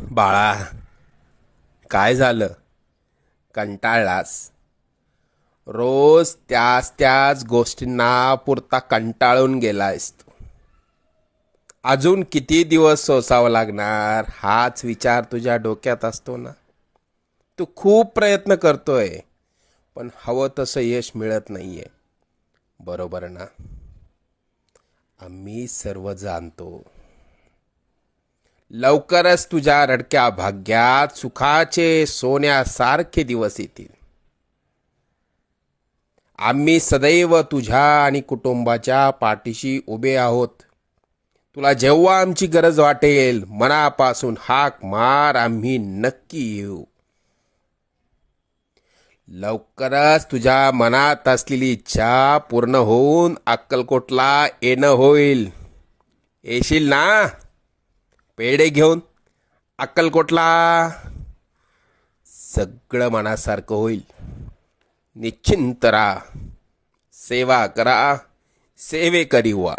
बाळा, काय झालं? कंटाळलास? रोज त्याच त्याच गोष्टींना पुरता कंटाळून गेलायस तू. अजून किती दिवस सोसावं लागणार हाच विचार तुझ्या डोक्यात असतो ना. तू खूप प्रयत्न करतोय, पण हवं तसं यश मिळत नाहीये. बरोबर ना? आम्ही सर्व जाणतो. लवकरच तुझ्या रडक्या भाग्यात सुखाचे सोन्यासारखे दिवस येतील. आम्ही सदैव तुझ्या आणि कुटुंबाच्या पाठीशी उभे आहोत. तुला जेव्हा आमची गरज वाटेल मनापासून हाक मार, आम्ही नक्की येऊ. लवकरच तुझ्या मनात असलेली इच्छा पूर्ण होऊन अक्कलकोटला येणं होईल. येशील ना पेढे घेऊन अक्कलकोटला? सगळं मनासारखं होईल. निश्चिंत राहा. सेवा करा, सेवेकरी व्हा.